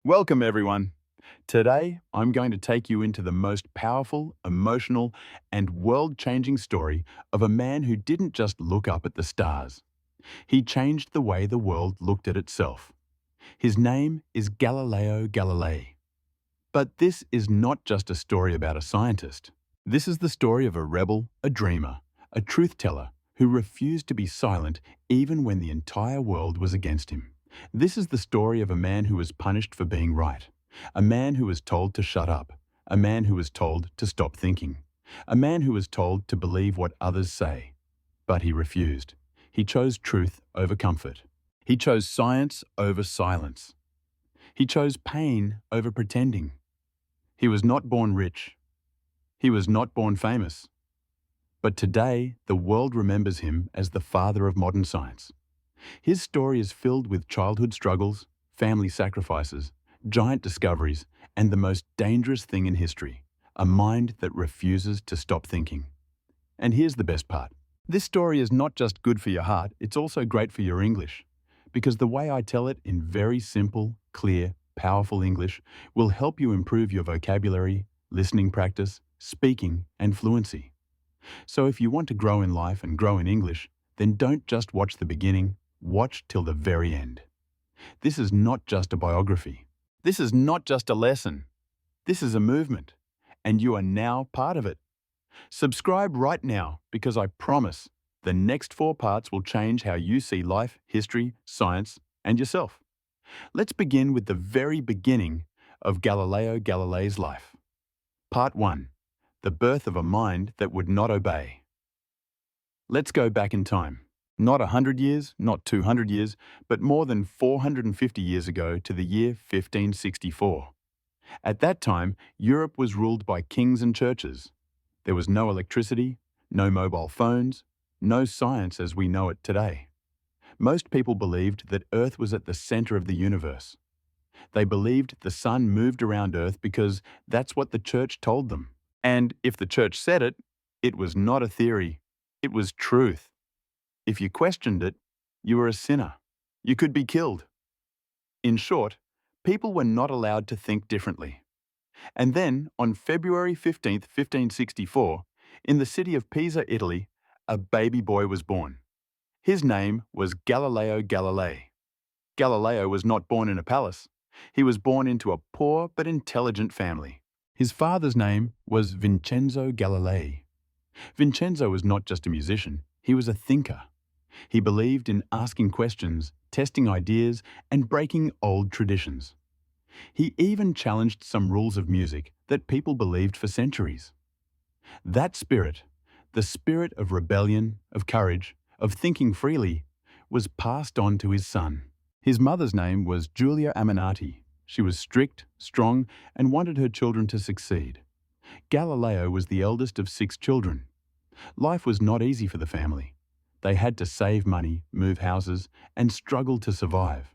Welcome, everyone. Today, I'm going to take you into the most powerful, emotional, and world-changing story of a man who didn't just look up at the stars. He changed the way the world looked at itself. His name is Galileo Galilei. But this is not just a story about a scientist. This is the story of a rebel, a dreamer, a truth-teller who refused to be silent even when the entire world was against him. This is the story of a man who was punished for being right, a man who was told to shut up, a man who was told to stop thinking, a man who was told to believe what others say. But he refused. He chose truth over comfort. He chose science over silence. He chose pain over pretending. He was not born rich. He was not born famous. But today, the world remembers him as the father of modern science. His story is filled with childhood struggles, family sacrifices, giant discoveries, and the most dangerous thing in history, a mind that refuses to stop thinking. And here's the best part. This story is not just good for your heart, it's also great for your English. Because the way I tell it in very simple, clear, powerful English will help you improve your vocabulary, listening practice, speaking, and fluency. So if you want to grow in life and grow in English, then don't just watch the beginning, watch till the very end. This is not just a biography. This is not just a lesson. This is a movement, and you are now part of it. Subscribe right now because I promise the next 4 parts will change how you see life, history, science, and yourself. Let's begin with the very beginning of Galileo Galilei's life. Part 1. The birth of a mind that would not obey. Let's go back in time. Not 100 years, not 200 years, but more than 450 years ago to the year 1564. At that time, Europe was ruled by kings and churches. There was no electricity, no mobile phones, no science as we know it today. Most people believed that Earth was at the center of the universe. They believed the sun moved around Earth because that's what the church told them. And if the church said it, it was not a theory, it was truth. If you questioned it, you were a sinner. You could be killed. In short, people were not allowed to think differently. And then, on February 15th, 1564, in the city of Pisa, Italy, a baby boy was born. His name was Galileo Galilei. Galileo was not born in a palace. He was born into a poor but intelligent family. His father's name was Vincenzo Galilei. Vincenzo was not just a musician, he was a thinker. He believed in asking questions, testing ideas, and breaking old traditions. He even challenged some rules of music that people believed for centuries. That spirit, the spirit of rebellion, of courage, of thinking freely, was passed on to his son. His mother's name was Giulia Aminati. She was strict, strong, and wanted her children to succeed. Galileo was the eldest of 6 children. Life was not easy for the family. They had to save money, move houses, and struggle to survive.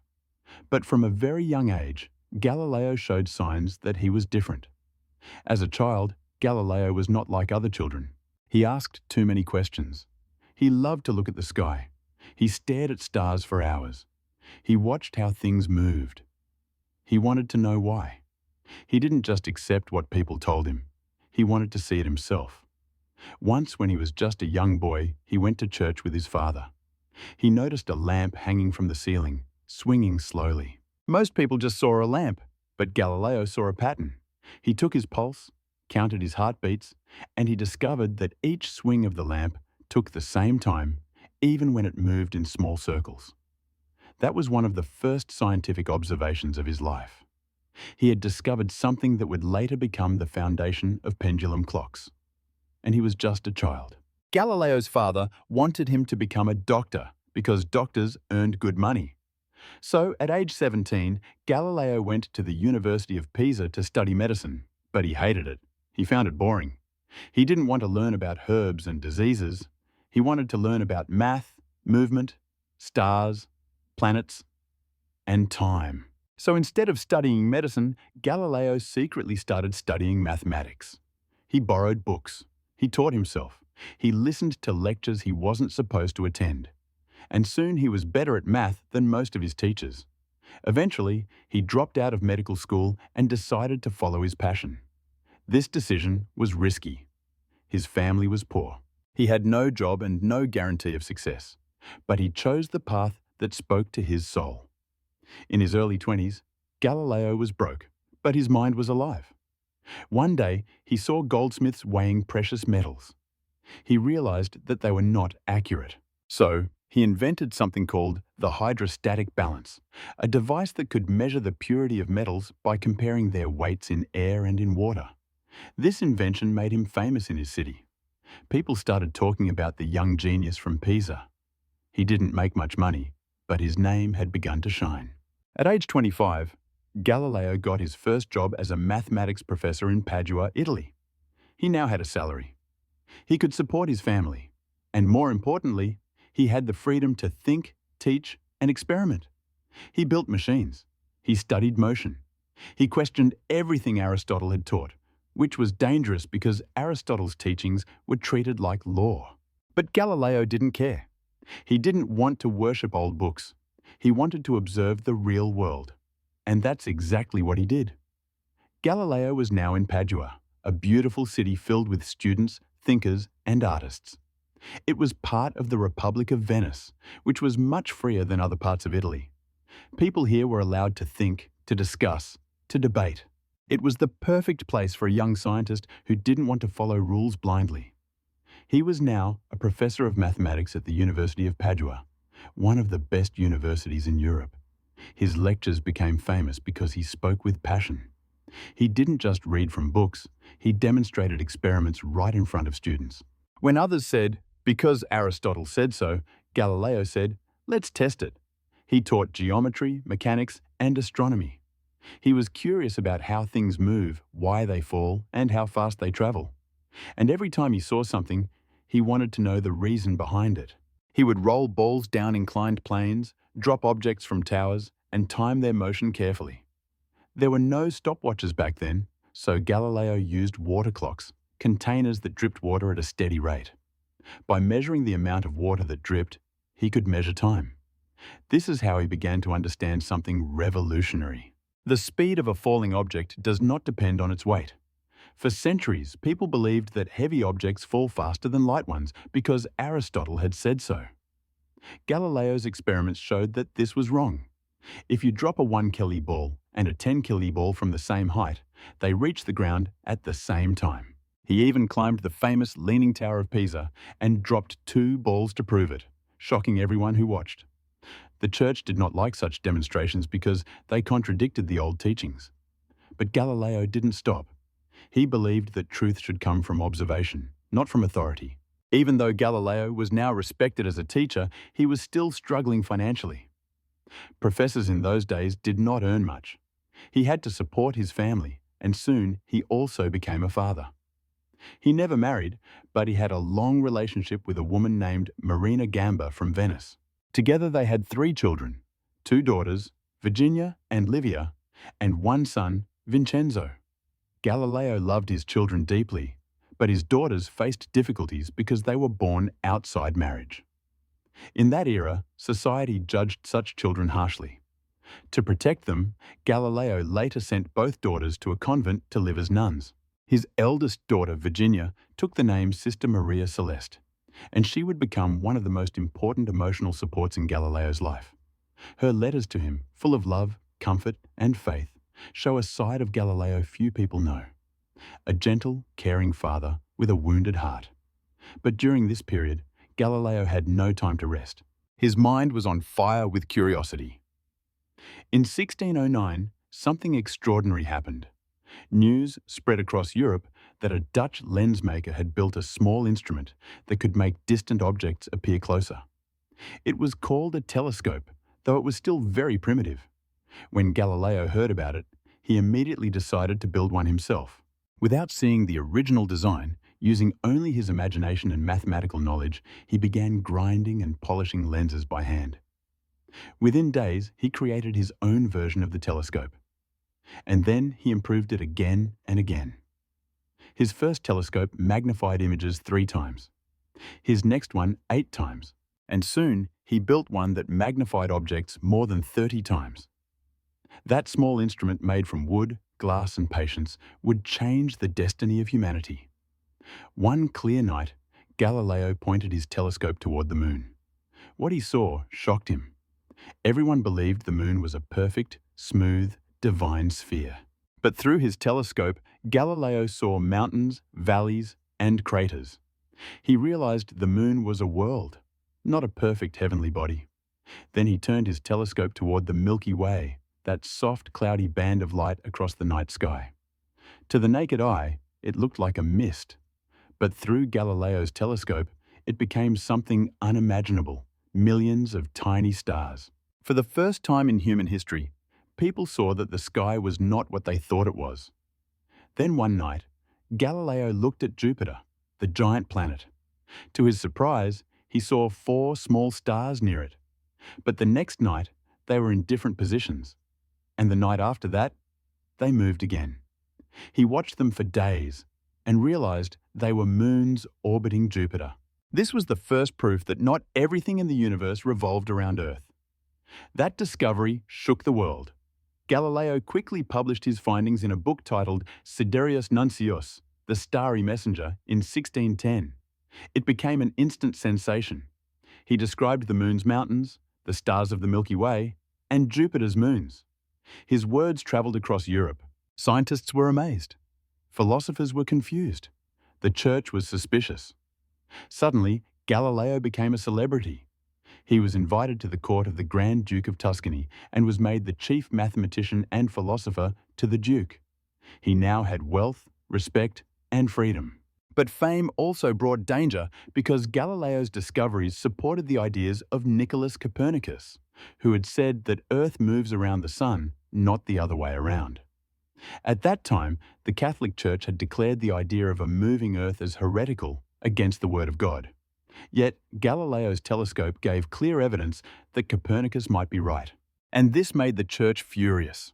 But from a very young age, Galileo showed signs that he was different. As a child, Galileo was not like other children. He asked too many questions. He loved to look at the sky. He stared at stars for hours. He watched how things moved. He wanted to know why. He didn't just accept what people told him. He wanted to see it himself. Once, when he was just a young boy, he went to church with his father. He noticed a lamp hanging from the ceiling, swinging slowly. Most people just saw a lamp, but Galileo saw a pattern. He took his pulse, counted his heartbeats, and he discovered that each swing of the lamp took the same time, even when it moved in small circles. That was one of the first scientific observations of his life. He had discovered something that would later become the foundation of pendulum clocks. And he was just a child. Galileo's father wanted him to become a doctor because doctors earned good money. So, at age 17, Galileo went to the University of Pisa to study medicine, but he hated it. He found it boring. He didn't want to learn about herbs and diseases. He wanted to learn about math, movement, stars, planets, and time. So instead of studying medicine, Galileo secretly started studying mathematics. He borrowed books. He taught himself. He listened to lectures he wasn't supposed to attend. And soon he was better at math than most of his teachers. Eventually, he dropped out of medical school and decided to follow his passion. This decision was risky. His family was poor. He had no job and no guarantee of success, but he chose the path that spoke to his soul. In his early 20s, Galileo was broke, but his mind was alive. One day, he saw goldsmiths weighing precious metals. He realized that they were not accurate. So, he invented something called the hydrostatic balance, a device that could measure the purity of metals by comparing their weights in air and in water. This invention made him famous in his city. People started talking about the young genius from Pisa. He didn't make much money, but his name had begun to shine. At age 25, Galileo got his first job as a mathematics professor in Padua, Italy. He now had a salary. He could support his family, and more importantly, he had the freedom to think, teach, and experiment. He built machines. He studied motion. He questioned everything Aristotle had taught, which was dangerous because Aristotle's teachings were treated like law. But Galileo didn't care. He didn't want to worship old books. He wanted to observe the real world. And that's exactly what he did. Galileo was now in Padua, a beautiful city filled with students, thinkers, and artists. It was part of the Republic of Venice, which was much freer than other parts of Italy. People here were allowed to think, to discuss, to debate. It was the perfect place for a young scientist who didn't want to follow rules blindly. He was now a professor of mathematics at the University of Padua, one of the best universities in Europe. His lectures became famous because he spoke with passion. He didn't just read from books, he demonstrated experiments right in front of students. When others said, "Because Aristotle said so," Galileo said, "Let's test it." He taught geometry, mechanics, and astronomy. He was curious about how things move, why they fall, and how fast they travel. And every time he saw something, he wanted to know the reason behind it. He would roll balls down inclined planes, drop objects from towers, and time their motion carefully. There were no stopwatches back then, so Galileo used water clocks, containers that dripped water at a steady rate. By measuring the amount of water that dripped, he could measure time. This is how he began to understand something revolutionary. The speed of a falling object does not depend on its weight. For centuries, people believed that heavy objects fall faster than light ones because Aristotle had said so. Galileo's experiments showed that this was wrong. If you drop a 1 kg ball and a 10 kg ball from the same height, they reach the ground at the same time. He even climbed the famous Leaning Tower of Pisa and dropped 2 balls to prove it, shocking everyone who watched. The church did not like such demonstrations because they contradicted the old teachings. But Galileo didn't stop. He believed that truth should come from observation, not from authority. Even though Galileo was now respected as a teacher, he was still struggling financially. Professors in those days did not earn much. He had to support his family, and soon he also became a father. He never married, but he had a long relationship with a woman named Marina Gamba from Venice. Together they had 3 children, 2 daughters, Virginia and Livia, and 1 son, Vincenzo. Galileo loved his children deeply, but his daughters faced difficulties because they were born outside marriage. In that era, society judged such children harshly. To protect them, Galileo later sent both daughters to a convent to live as nuns. His eldest daughter, Virginia, took the name Sister Maria Celeste, and she would become one of the most important emotional supports in Galileo's life. Her letters to him, full of love, comfort, and faith, show a side of Galileo few people know. A gentle, caring father with a wounded heart. But during this period, Galileo had no time to rest. His mind was on fire with curiosity. In 1609, something extraordinary happened. News spread across Europe that a Dutch lens maker had built a small instrument that could make distant objects appear closer. It was called a telescope, though it was still very primitive. When Galileo heard about it, he immediately decided to build one himself. Without seeing the original design, using only his imagination and mathematical knowledge, he began grinding and polishing lenses by hand. Within days, he created his own version of the telescope. And then he improved it again and again. His first telescope magnified images 3 times. His next one 8 times. And soon, he built one that magnified objects more than 30 times. That small instrument made from wood, glass and patience would change the destiny of humanity. One clear night, Galileo pointed his telescope toward the moon. What he saw shocked him. Everyone believed the moon was a perfect, smooth, divine sphere. But through his telescope, Galileo saw mountains, valleys, and craters. He realized the moon was a world, not a perfect heavenly body. Then he turned his telescope toward the Milky Way, that soft, cloudy band of light across the night sky. To the naked eye, it looked like a mist. But through Galileo's telescope, it became something unimaginable, millions of tiny stars. For the first time in human history, people saw that the sky was not what they thought it was. Then one night, Galileo looked at Jupiter, the giant planet. To his surprise, he saw 4 small stars near it. But the next night, they were in different positions. And the night after that, they moved again. He watched them for days and realized they were moons orbiting Jupiter. This was the first proof that not everything in the universe revolved around Earth. That discovery shook the world. Galileo quickly published his findings in a book titled Sidereus Nuncius, The Starry Messenger, in 1610. It became an instant sensation. He described the moon's mountains, the stars of the Milky Way, and Jupiter's moons. His words traveled across Europe. Scientists were amazed. Philosophers were confused. The church was suspicious. Suddenly, Galileo became a celebrity. He was invited to the court of the Grand Duke of Tuscany and was made the chief mathematician and philosopher to the Duke. He now had wealth, respect, and freedom. But fame also brought danger because Galileo's discoveries supported the ideas of Nicholas Copernicus, who had said that Earth moves around the sun, not the other way around. At that time, the Catholic Church had declared the idea of a moving Earth as heretical, against the Word of God. Yet, Galileo's telescope gave clear evidence that Copernicus might be right. And this made the Church furious.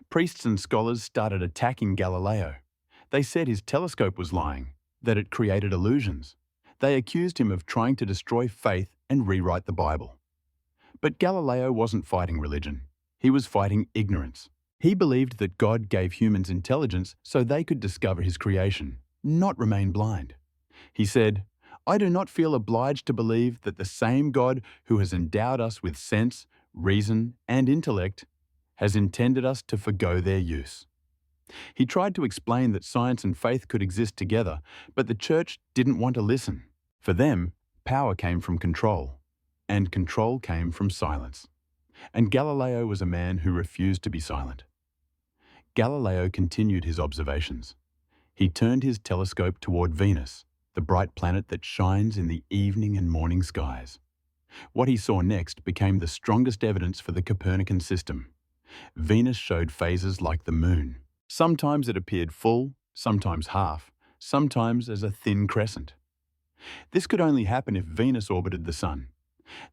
Priests and scholars started attacking Galileo. They said his telescope was lying, that it created illusions. They accused him of trying to destroy faith and rewrite the Bible. But Galileo wasn't fighting religion. He was fighting ignorance. He believed that God gave humans intelligence so they could discover his creation, not remain blind. He said, "I do not feel obliged to believe that the same God who has endowed us with sense, reason, and intellect has intended us to forgo their use." He tried to explain that science and faith could exist together, but the church didn't want to listen. For them, power came from control, and control came from silence. And Galileo was a man who refused to be silent. Galileo continued his observations. He turned his telescope toward Venus, the bright planet that shines in the evening and morning skies. What he saw next became the strongest evidence for the Copernican system. Venus showed phases like the moon. Sometimes it appeared full, sometimes half, sometimes as a thin crescent. This could only happen if Venus orbited the Sun.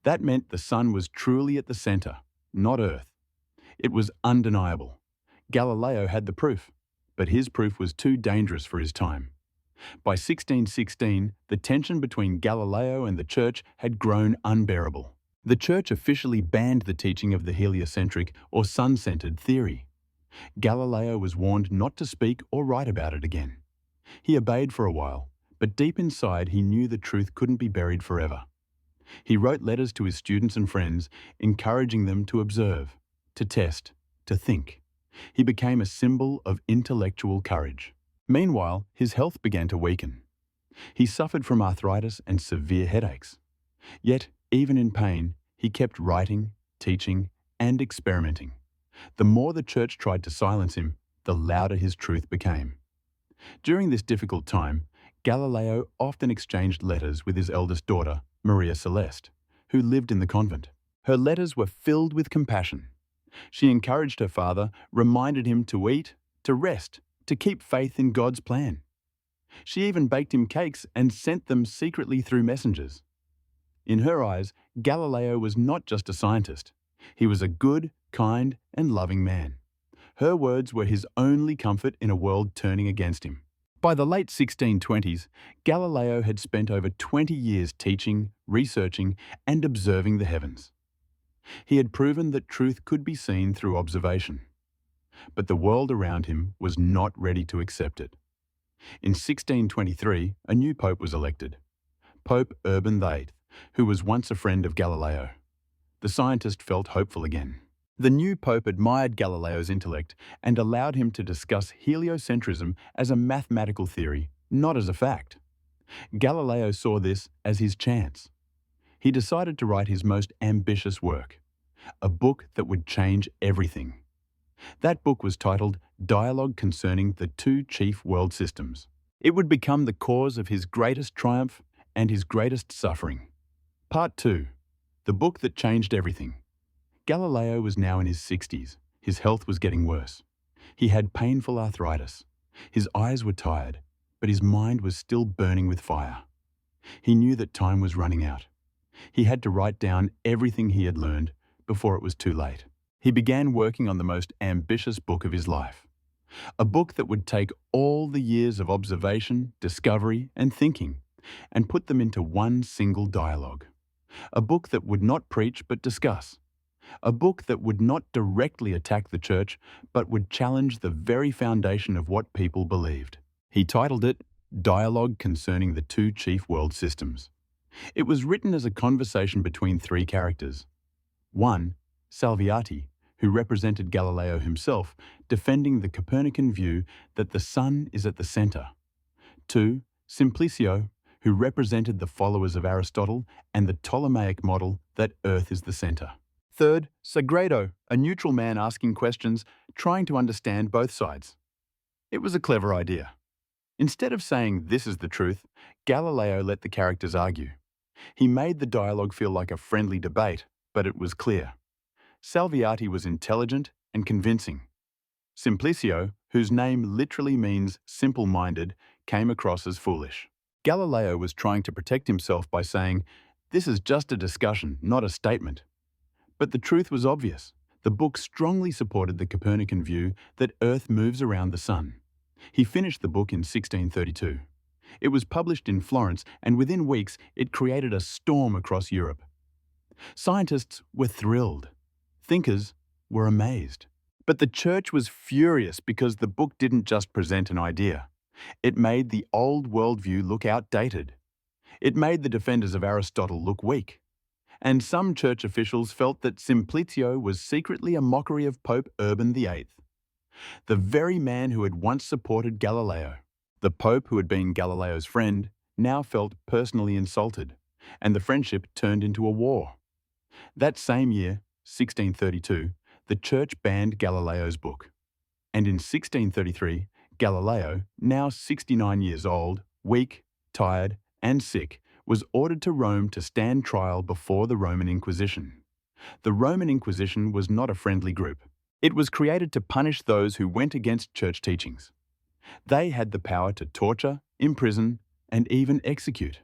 That meant the Sun was truly at the center, not Earth. It was undeniable. Galileo had the proof, but his proof was too dangerous for his time. By 1616, the tension between Galileo and the Church had grown unbearable. The Church officially banned the teaching of the heliocentric or sun-centered theory. Galileo was warned not to speak or write about it again. He obeyed for a while, but deep inside he knew the truth couldn't be buried forever. He wrote letters to his students and friends, encouraging them to observe, to test, to think. He became a symbol of intellectual courage. Meanwhile, his health began to weaken. He suffered from arthritis and severe headaches. Yet, even in pain, he kept writing, teaching, and experimenting. The more the Church tried to silence him, the louder his truth became. During this difficult time, Galileo often exchanged letters with his eldest daughter, Maria Celeste, who lived in the convent. Her letters were filled with compassion. She encouraged her father, reminded him to eat, to rest, to keep faith in God's plan. She even baked him cakes and sent them secretly through messengers. In her eyes, Galileo was not just a scientist. He was a good, kind, and loving man. Her words were his only comfort in a world turning against him. By the late 1620s, Galileo had spent over 20 years teaching, researching, and observing the heavens. He had proven that truth could be seen through observation. but the world around him was not ready to accept it. In 1623, a new pope was elected, Pope Urban VIII, who was once a friend of Galileo. The scientist felt hopeful again. The new pope admired Galileo's intellect and allowed him to discuss heliocentrism as a mathematical theory, not as a fact. Galileo saw this as his chance. He decided to write his most ambitious work, a book that would change everything. That book was titled Dialogue Concerning the Two Chief World Systems. It would become the cause of his greatest triumph and his greatest suffering. Part 2. The book that changed everything. Galileo was now in his 60s. His health was getting worse. He had painful arthritis. His eyes were tired, but his mind was still burning with fire. He knew that time was running out. He had to write down everything he had learned before it was too late. He began working on the most ambitious book of his life. A book that would take all the years of observation, discovery, and thinking and put them into one single dialogue. A book that would not preach but discuss. A book that would not directly attack the church but would challenge the very foundation of what people believed. He titled it Dialogue Concerning the Two Chief World Systems. It was written as a conversation between three characters. 1. Salviati, who represented Galileo himself, defending the Copernican view that the sun is at the center. 2. Simplicio, who represented the followers of Aristotle and the Ptolemaic model that Earth is the center. 3. Sagredo, a neutral man asking questions, trying to understand both sides. It was a clever idea. Instead of saying this is the truth, Galileo let the characters argue. He made the dialogue feel like a friendly debate, but it was clear. Salviati was intelligent and convincing. Simplicio, whose name literally means simple-minded, came across as foolish. Galileo was trying to protect himself by saying, "This is just a discussion, not a statement." But the truth was obvious. The book strongly supported the Copernican view that Earth moves around the sun. He finished the book in 1632. It was published in Florence, and within weeks it created a storm across Europe. Scientists were thrilled. Thinkers were amazed. But the church was furious because the book didn't just present an idea. It made the old worldview look outdated. It made the defenders of Aristotle look weak. And some church officials felt that Simplicio was secretly a mockery of Pope Urban VIII, the very man who had once supported Galileo. The Pope, who had been Galileo's friend, now felt personally insulted, and the friendship turned into a war. That same year, 1632, the church banned Galileo's book. And in 1633, Galileo, now 69 years old, weak, tired, and sick, was ordered to Rome to stand trial before the Roman Inquisition. The Roman Inquisition was not a friendly group. It was created to punish those who went against church teachings. They had the power to torture, imprison, and even execute.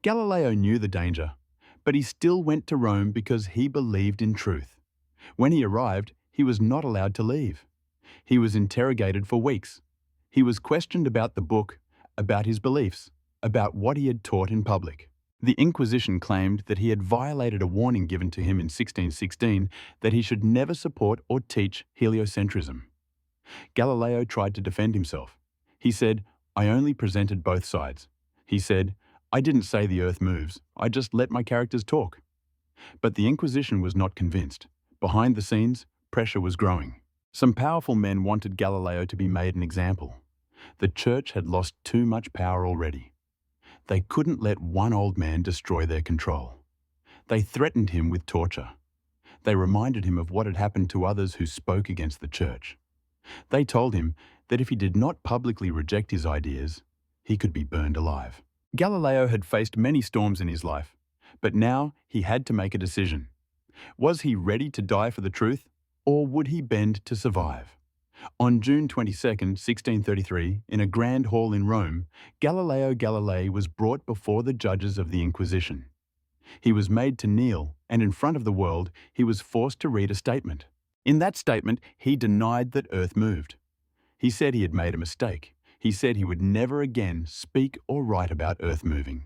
Galileo knew the danger, but he still went to Rome because he believed in truth. When he arrived, he was not allowed to leave. He was interrogated for weeks. He was questioned about the book, about his beliefs, about what he had taught in public. The Inquisition claimed that he had violated a warning given to him in 1616 that he should never support or teach heliocentrism. Galileo tried to defend himself. He said, "I only presented both sides." He said, "I didn't say the Earth moves, I just let my characters talk." But the Inquisition was not convinced. Behind the scenes, pressure was growing. Some powerful men wanted Galileo to be made an example. The church had lost too much power already. They couldn't let one old man destroy their control. They threatened him with torture. They reminded him of what had happened to others who spoke against the church. They told him that if he did not publicly reject his ideas, he could be burned alive. Galileo had faced many storms in his life, but now he had to make a decision. Was he ready to die for the truth, or would he bend to survive? On June 22, 1633, in a grand hall in Rome, Galileo Galilei was brought before the judges of the Inquisition. He was made to kneel, and in front of the world, he was forced to read a statement. In that statement, he denied that Earth moved. He said he had made a mistake. He said he would never again speak or write about Earth moving.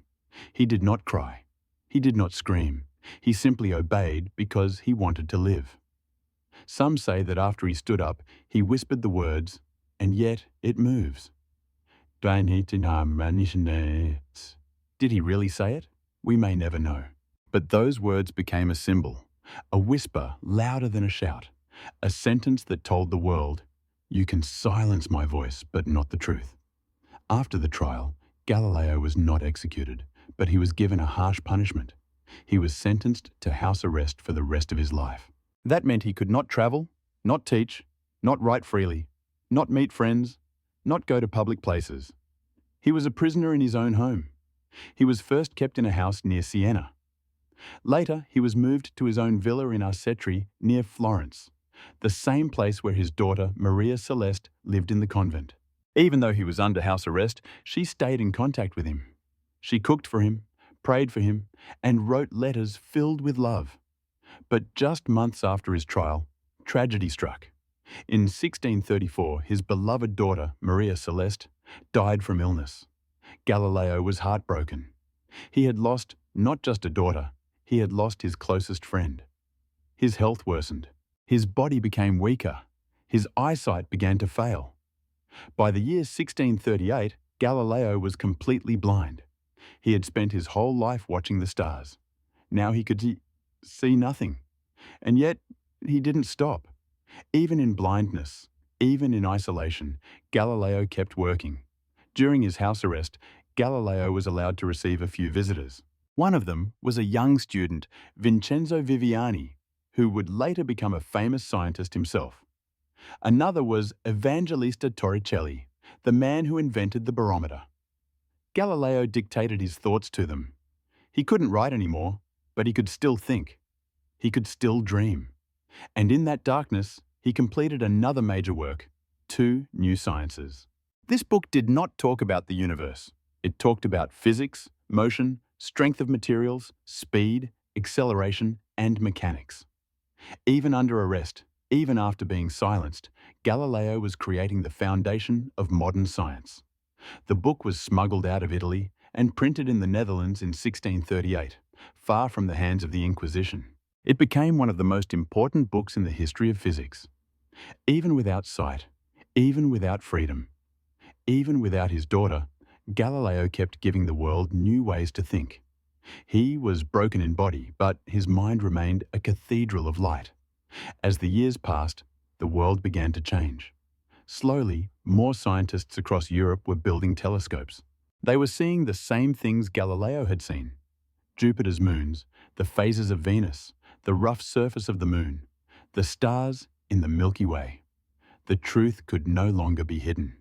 He did not cry. He did not scream. He simply obeyed because he wanted to live. Some say that after he stood up, he whispered the words, "And yet it moves." Did he really say it? We may never know. But those words became a symbol, a whisper louder than a shout, a sentence that told the world, "You can silence my voice, but not the truth." After the trial, Galileo was not executed, but he was given a harsh punishment. He was sentenced to house arrest for the rest of his life. That meant he could not travel, not teach, not write freely, not meet friends, not go to public places. He was a prisoner in his own home. He was first kept in a house near Siena. Later, he was moved to his own villa in Arcetri near Florence, the same place where his daughter, Maria Celeste, lived in the convent. Even though he was under house arrest, she stayed in contact with him. She cooked for him, prayed for him, and wrote letters filled with love. But just months after his trial, tragedy struck. In 1634, his beloved daughter, Maria Celeste, died from illness. Galileo was heartbroken. He had lost not just a daughter, he had lost his closest friend. His health worsened. His body became weaker. His eyesight began to fail. By the year 1638, Galileo was completely blind. He had spent his whole life watching the stars. Now he could see nothing. And yet, he didn't stop. Even in blindness, even in isolation, Galileo kept working. During his house arrest, Galileo was allowed to receive a few visitors. One of them was a young student, Vincenzo Viviani, who would later become a famous scientist himself. Another was Evangelista Torricelli, the man who invented the barometer. Galileo dictated his thoughts to them. He couldn't write anymore, but he could still think. He could still dream. And in that darkness, he completed another major work, 2 new sciences. This book did not talk about the universe. It talked about physics, motion, strength of materials, speed, acceleration, and mechanics. Even under arrest, even after being silenced, Galileo was creating the foundation of modern science. The book was smuggled out of Italy and printed in the Netherlands in 1638, far from the hands of the Inquisition. It became one of the most important books in the history of physics. Even without sight, even without freedom, even without his daughter, Galileo kept giving the world new ways to think. He was broken in body, but his mind remained a cathedral of light. As the years passed, the world began to change. Slowly, more scientists across Europe were building telescopes. They were seeing the same things Galileo had seen: Jupiter's moons, the phases of Venus, the rough surface of the moon, the stars in the Milky Way. The truth could no longer be hidden.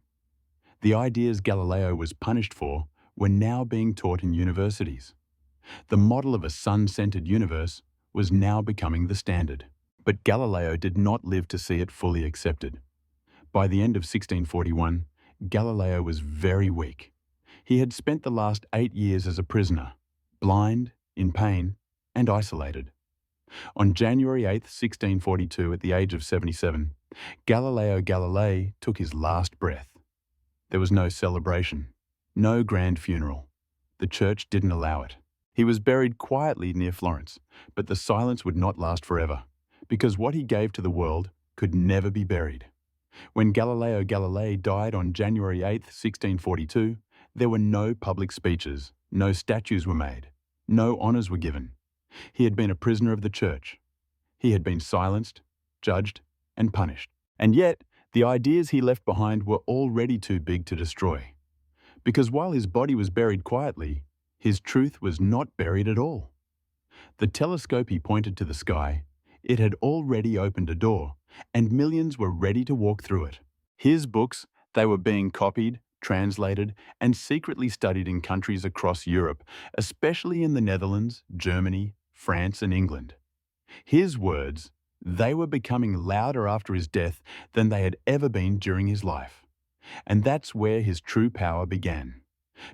The ideas Galileo was punished for were now being taught in universities. The model of a sun-centered universe was now becoming the standard. But Galileo did not live to see it fully accepted. By the end of 1641, Galileo was very weak. He had spent the last 8 years as a prisoner, blind, in pain, and isolated. On January 8, 1642, at the age of 77, Galileo Galilei took his last breath. There was no celebration, no grand funeral. The church didn't allow it. He was buried quietly near Florence, but the silence would not last forever, because what he gave to the world could never be buried. When Galileo Galilei died on January 8, 1642, there were no public speeches, no statues were made, no honours were given. He had been a prisoner of the church. He had been silenced, judged, and punished. And yet, the ideas he left behind were already too big to destroy. Because while his body was buried quietly, his truth was not buried at all. The telescope he pointed to the sky, it had already opened a door, and millions were ready to walk through it. His books, they were being copied, translated, and secretly studied in countries across Europe, especially in the Netherlands, Germany, France, and England. His words, they were becoming louder after his death than they had ever been during his life. And that's where his true power began.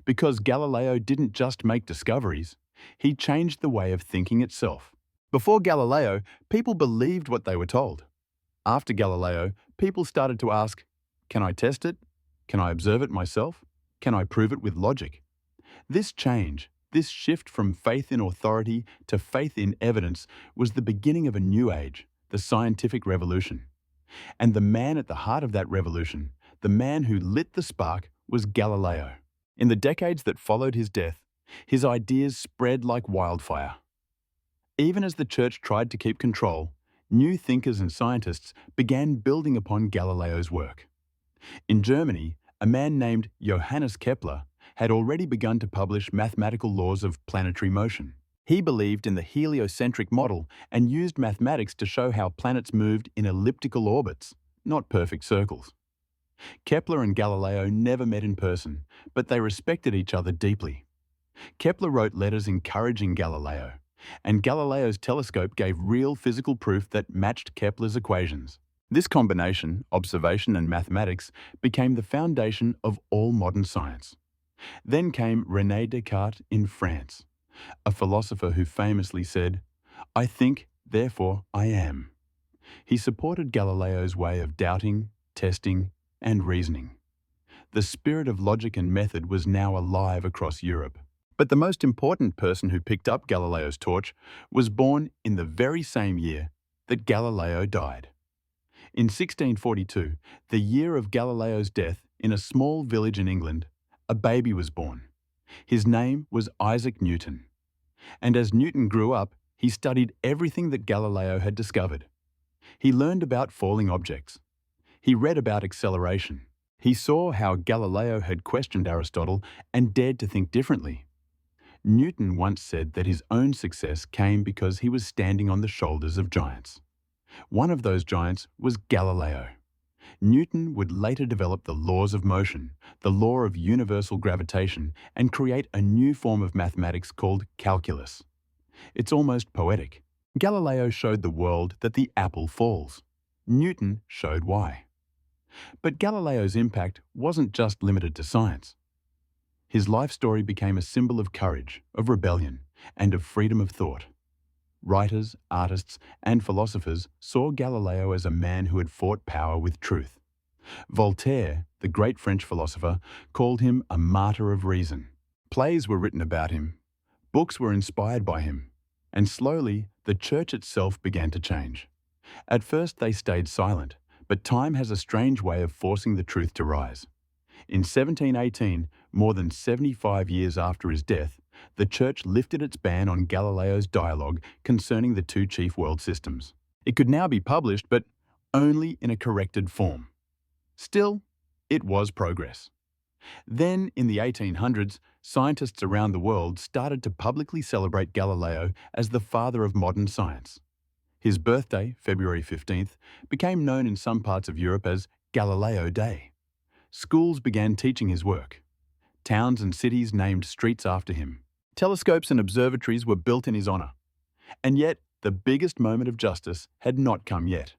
Because Galileo didn't just make discoveries, he changed the way of thinking itself. Before Galileo, people believed what they were told. After Galileo, people started to ask, can I test it? Can I observe it myself? Can I prove it with logic? This change, this shift from faith in authority to faith in evidence was the beginning of a new age, the scientific revolution. And the man at the heart of that revolution, the man who lit the spark, was Galileo. In the decades that followed his death, his ideas spread like wildfire. Even as the church tried to keep control, new thinkers and scientists began building upon Galileo's work. In Germany, a man named Johannes Kepler had already begun to publish mathematical laws of planetary motion. He believed in the heliocentric model and used mathematics to show how planets moved in elliptical orbits, not perfect circles. Kepler and Galileo never met in person, but they respected each other deeply. Kepler wrote letters encouraging Galileo, and Galileo's telescope gave real physical proof that matched Kepler's equations. This combination, observation and mathematics, became the foundation of all modern science. Then came René Descartes in France, a philosopher who famously said, "I think, therefore I am." He supported Galileo's way of doubting, testing, and reasoning. The spirit of logic and method was now alive across Europe. But the most important person who picked up Galileo's torch was born in the very same year that Galileo died. In 1642, the year of Galileo's death, in a small village in England, a baby was born. His name was Isaac Newton. And as Newton grew up, he studied everything that Galileo had discovered. He learned about falling objects. He read about acceleration. He saw how Galileo had questioned Aristotle and dared to think differently. Newton once said that his own success came because he was standing on the shoulders of giants. One of those giants was Galileo. Newton would later develop the laws of motion, the law of universal gravitation, and create a new form of mathematics called calculus. It's almost poetic. Galileo showed the world that the apple falls. Newton showed why. But Galileo's impact wasn't just limited to science. His life story became a symbol of courage, of rebellion, and of freedom of thought. Writers, artists, and philosophers saw Galileo as a man who had fought power with truth. Voltaire, the great French philosopher, called him a martyr of reason. Plays were written about him. Books were inspired by him. And slowly, the church itself began to change. At first, they stayed silent, but time has a strange way of forcing the truth to rise. In 1718, more than 75 years after his death, the church lifted its ban on Galileo's dialogue concerning the two chief world systems. It could now be published, but only in a corrected form. Still, it was progress. Then, in the 1800s, scientists around the world started to publicly celebrate Galileo as the father of modern science. His birthday, February 15th, became known in some parts of Europe as Galileo Day. Schools began teaching his work. Towns and cities named streets after him. Telescopes and observatories were built in his honor. And yet, the biggest moment of justice had not come yet.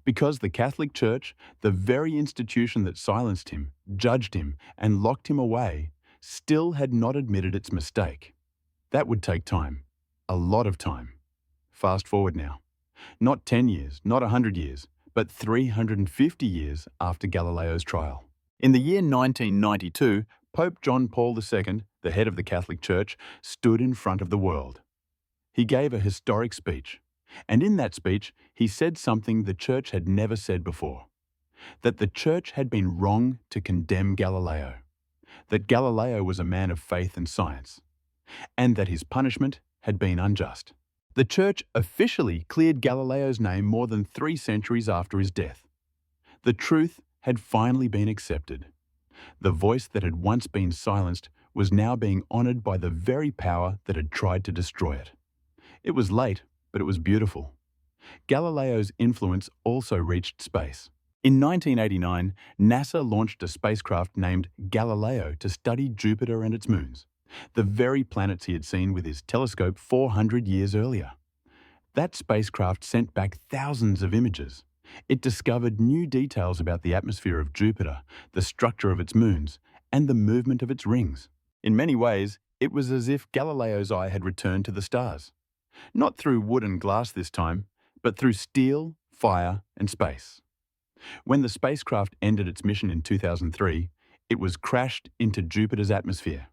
Because the Catholic Church, the very institution that silenced him, judged him, and locked him away, still had not admitted its mistake. That would take time. A lot of time. Fast forward now. Not 10 years, not 100 years, but 350 years after Galileo's trial. In the year 1992, Pope John Paul II, the head of the Catholic Church, stood in front of the world. He gave a historic speech, and in that speech, he said something the Church had never said before: that the Church had been wrong to condemn Galileo, that Galileo was a man of faith and science, and that his punishment had been unjust. The Church officially cleared Galileo's name more than 3 centuries after his death. The truth had finally been accepted. The voice that had once been silenced was now being honored by the very power that had tried to destroy it. It was late, but it was beautiful. Galileo's influence also reached space. In 1989, NASA launched a spacecraft named Galileo to study Jupiter and its moons, the very planets he had seen with his telescope 400 years earlier. That spacecraft sent back thousands of images. It discovered new details about the atmosphere of Jupiter, the structure of its moons, and the movement of its rings. In many ways, it was as if Galileo's eye had returned to the stars. Not through wood and glass this time, but through steel, fire, and space. When the spacecraft ended its mission in 2003, it was crashed into Jupiter's atmosphere.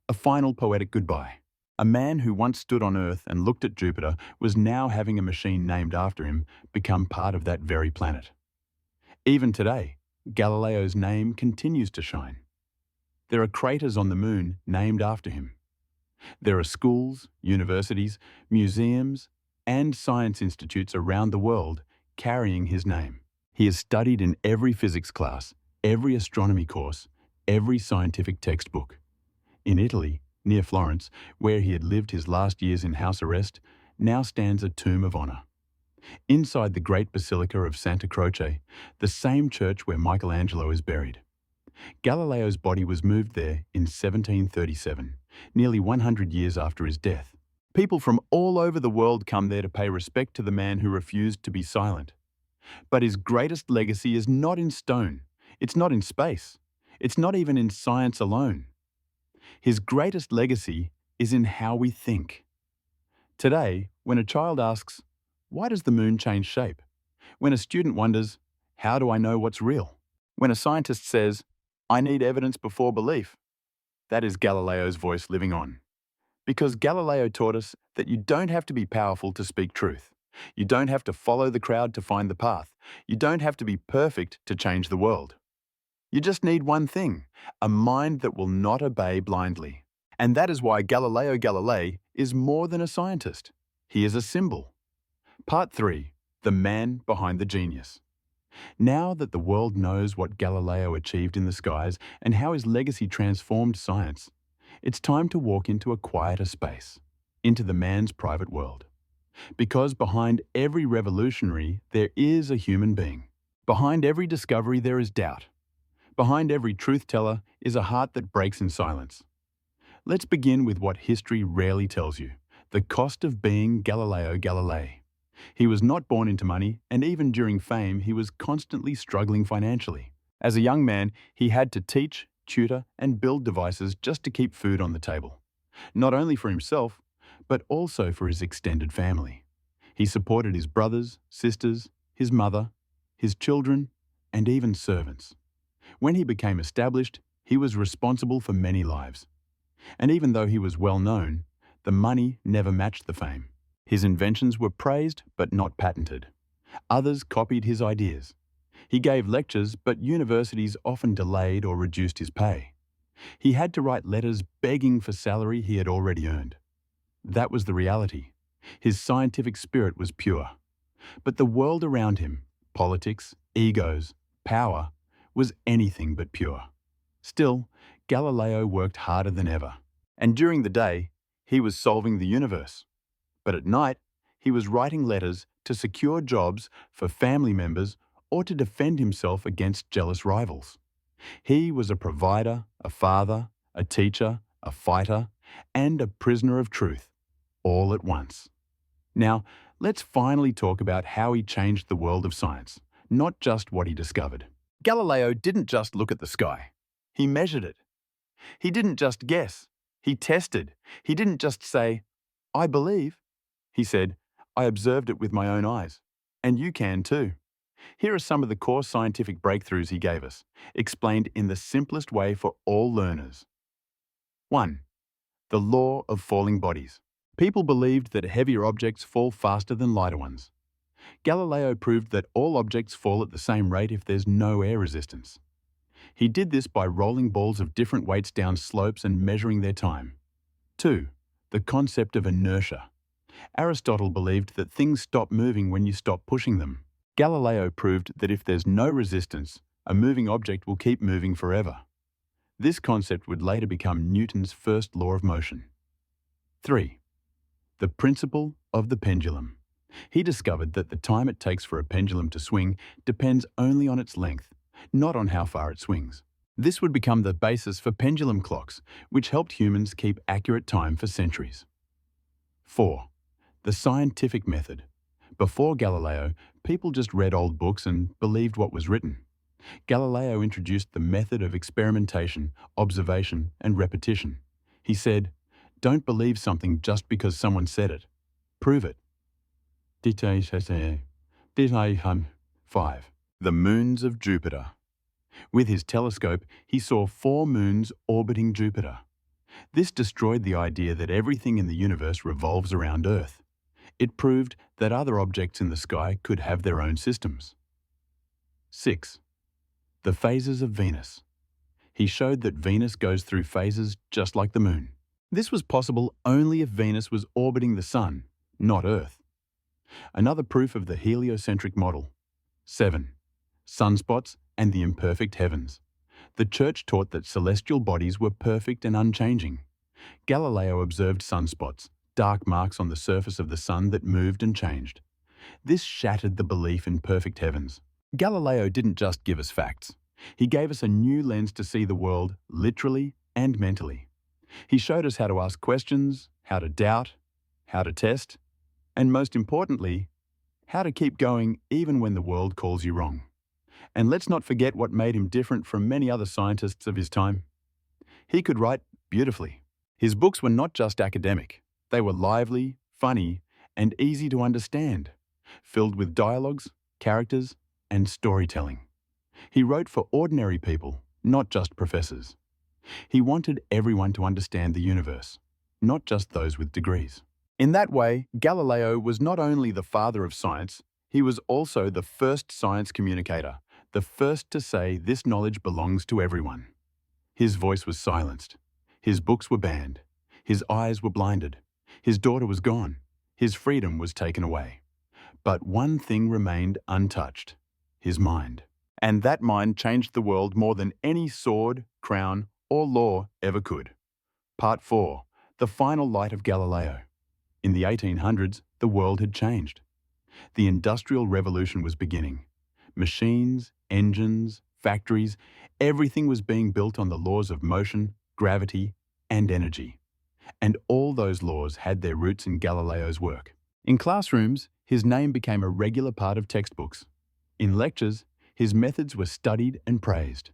A final poetic goodbye. A man who once stood on Earth and looked at Jupiter was now having a machine named after him become part of that very planet. Even today, Galileo's name continues to shine. There are craters on the moon named after him. There are schools, universities, museums, and science institutes around the world carrying his name. He is studied in every physics class, every astronomy course, every scientific textbook. In Italy, near Florence, where he had lived his last years in house arrest, now stands a tomb of honor. Inside the great Basilica of Santa Croce, the same church where Michelangelo is buried. Galileo's body was moved there in 1737, nearly 100 years after his death. People from all over the world come there to pay respect to the man who refused to be silent. But his greatest legacy is not in stone. It's not in space. It's not even in science alone. His greatest legacy is in how we think. Today, when a child asks, "Why does the moon change shape?" When a student wonders, "How do I know what's real?" When a scientist says, "I need evidence before belief," that is Galileo's voice living on. Because Galileo taught us that you don't have to be powerful to speak truth. You don't have to follow the crowd to find the path. You don't have to be perfect to change the world. You just need one thing, a mind that will not obey blindly. And that is why Galileo Galilei is more than a scientist. He is a symbol. Part 3. The man behind the genius. Now that the world knows what Galileo achieved in the skies and how his legacy transformed science, it's time to walk into a quieter space, into the man's private world. Because behind every revolutionary, there is a human being. Behind every discovery, there is doubt. Behind every truth-teller is a heart that breaks in silence. Let's begin with what history rarely tells you, the cost of being Galileo Galilei. He was not born into money, and even during fame, he was constantly struggling financially. As a young man, he had to teach, tutor, and build devices just to keep food on the table. Not only for himself, but also for his extended family. He supported his brothers, sisters, his mother, his children, and even servants. When he became established, he was responsible for many lives. And even though he was well known, the money never matched the fame. His inventions were praised but not patented. Others copied his ideas. He gave lectures, but universities often delayed or reduced his pay. He had to write letters begging for salary he had already earned. That was the reality. His scientific spirit was pure. But the world around him, politics, egos, power, was anything but pure. Still, Galileo worked harder than ever. And during the day, he was solving the universe. But at night, he was writing letters to secure jobs for family members or to defend himself against jealous rivals. He was a provider, a father, a teacher, a fighter, and a prisoner of truth, all at once. Now, let's finally talk about how he changed the world of science, not just what he discovered. Galileo didn't just look at the sky. He measured it. He didn't just guess. He tested. He didn't just say, "I believe." He said, "I observed it with my own eyes. And you can too." Here are some of the core scientific breakthroughs he gave us, explained in the simplest way for all learners. 1. The law of falling bodies. People believed that heavier objects fall faster than lighter ones. Galileo proved that all objects fall at the same rate if there's no air resistance. He did this by rolling balls of different weights down slopes and measuring their time. 2. The concept of inertia. Aristotle believed that things stop moving when you stop pushing them. Galileo proved that if there's no resistance, a moving object will keep moving forever. This concept would later become Newton's first law of motion. 3. The principle of the pendulum. He discovered that the time it takes for a pendulum to swing depends only on its length, not on how far it swings. This would become the basis for pendulum clocks, which helped humans keep accurate time for centuries. 4. The scientific method. Before Galileo, people just read old books and believed what was written. Galileo introduced the method of experimentation, observation, and repetition. He said, "Don't believe something just because someone said it. Prove it." 5. The moons of Jupiter. With his telescope, he saw 4 moons orbiting Jupiter. This destroyed the idea that everything in the universe revolves around Earth. It proved that other objects in the sky could have their own systems. 6. The phases of Venus. He showed that Venus goes through phases just like the Moon. This was possible only if Venus was orbiting the Sun, not Earth. Another proof of the heliocentric model. 7. Sunspots and the imperfect heavens. The Church taught that celestial bodies were perfect and unchanging. Galileo observed sunspots, dark marks on the surface of the Sun that moved and changed. This shattered the belief in perfect heavens. Galileo didn't just give us facts. He gave us a new lens to see the world literally and mentally. He showed us how to ask questions, how to doubt, how to test, and most importantly, how to keep going even when the world calls you wrong. And let's not forget what made him different from many other scientists of his time. He could write beautifully. His books were not just academic. They were lively, funny, and easy to understand, filled with dialogues, characters, and storytelling. He wrote for ordinary people, not just professors. He wanted everyone to understand the universe, not just those with degrees. In that way, Galileo was not only the father of science, he was also the first science communicator, the first to say this knowledge belongs to everyone. His voice was silenced. His books were banned. His eyes were blinded. His daughter was gone. His freedom was taken away. But one thing remained untouched: his mind. And that mind changed the world more than any sword, crown, or law ever could. Part 4. The final light of Galileo. In the 1800s, the world had changed. The Industrial Revolution was beginning. Machines, engines, factories, everything was being built on the laws of motion, gravity, and energy. And all those laws had their roots in Galileo's work. In classrooms, his name became a regular part of textbooks. In lectures, his methods were studied and praised.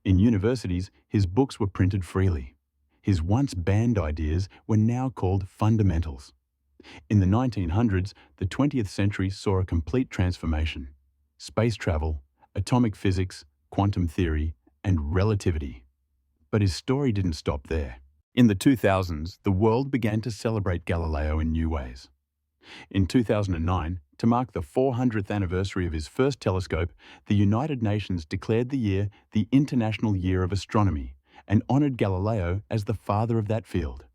In universities, his books were printed freely. His once banned ideas were now called fundamentals. In the 1900s, the 20th century saw a complete transformation. Space travel, atomic physics, quantum theory, and relativity. But his story didn't stop there. In the 2000s, the world began to celebrate Galileo in new ways. In 2009, to mark the 400th anniversary of his first telescope, the United Nations declared the year the International Year of Astronomy and honored Galileo as the father of that field.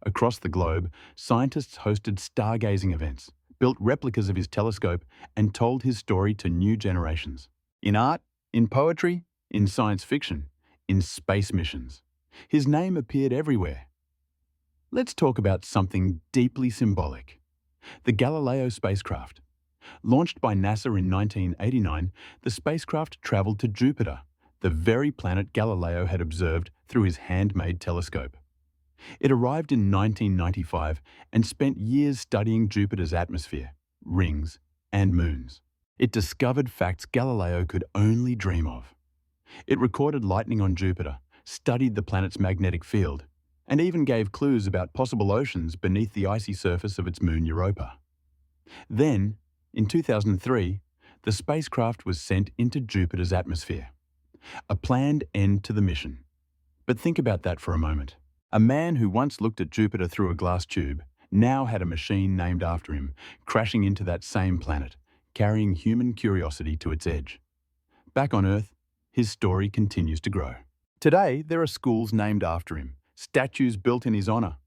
Across the globe, scientists hosted stargazing events, built replicas of his telescope, and told his story to new generations. In art, in poetry, in science fiction, in space missions, his name appeared everywhere. Let's talk about something deeply symbolic. The Galileo spacecraft. Launched by NASA in 1989, the spacecraft traveled to Jupiter, the very planet Galileo had observed through his handmade telescope. It arrived in 1995 and spent years studying Jupiter's atmosphere, rings, and moons. It discovered facts Galileo could only dream of. It recorded lightning on Jupiter, studied the planet's magnetic field, and even gave clues about possible oceans beneath the icy surface of its moon Europa. Then, in 2003, the spacecraft was sent into Jupiter's atmosphere. A planned end to the mission. But think about that for a moment. A man who once looked at Jupiter through a glass tube now had a machine named after him, crashing into that same planet, carrying human curiosity to its edge. Back on Earth, his story continues to grow. Today, there are schools named after him, statues built in his honor,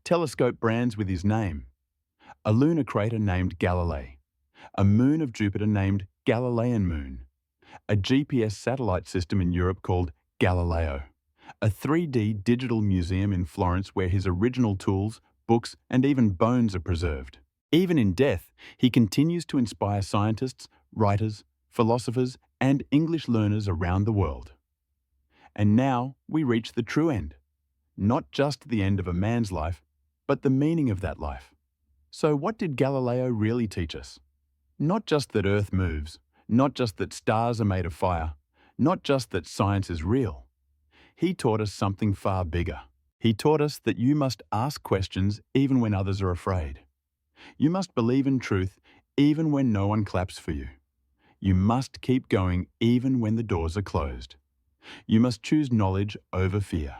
telescope brands with his name, a lunar crater named Galilei, a moon of Jupiter named Galilean Moon, a GPS satellite system in Europe called Galileo, a 3D digital museum in Florence where his original tools, books, and even bones are preserved. Even in death, he continues to inspire scientists, writers, philosophers, and English learners around the world. And now we reach the true end. Not just the end of a man's life, but the meaning of that life. So what did Galileo really teach us? Not just that Earth moves, not just that stars are made of fire, not just that science is real. He taught us something far bigger. He taught us that you must ask questions even when others are afraid. You must believe in truth even when no one claps for you. You must keep going even when the doors are closed. You must choose knowledge over fear.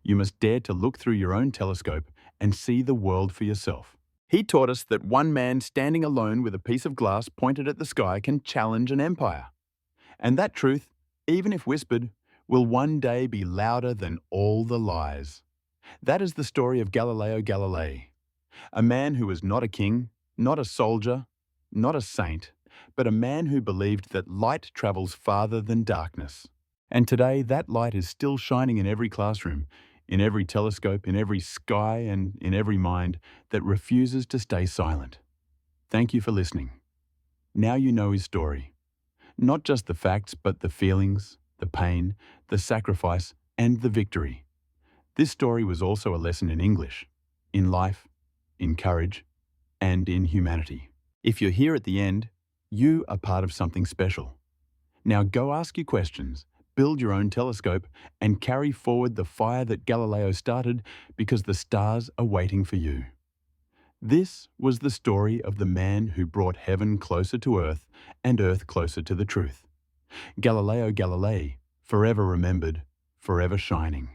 You must dare to look through your own telescope and see the world for yourself. He taught us that one man standing alone with a piece of glass pointed at the sky can challenge an empire. And that truth, even if whispered, will one day be louder than all the lies. That is the story of Galileo Galilei, a man who was not a king, not a soldier, not a saint, but a man who believed that light travels farther than darkness. And today, that light is still shining in every classroom, in every telescope, in every sky, and in every mind that refuses to stay silent. Thank you for listening. Now you know his story. Not just the facts, but the feelings, the pain, the sacrifice, and the victory. This story was also a lesson in English, in life, in courage, and in humanity. If you're here at the end, you are part of something special. Now go ask your questions, build your own telescope, and carry forward the fire that Galileo started, because the stars are waiting for you. This was the story of the man who brought heaven closer to earth and earth closer to the truth. Galileo Galilei, forever remembered, forever shining.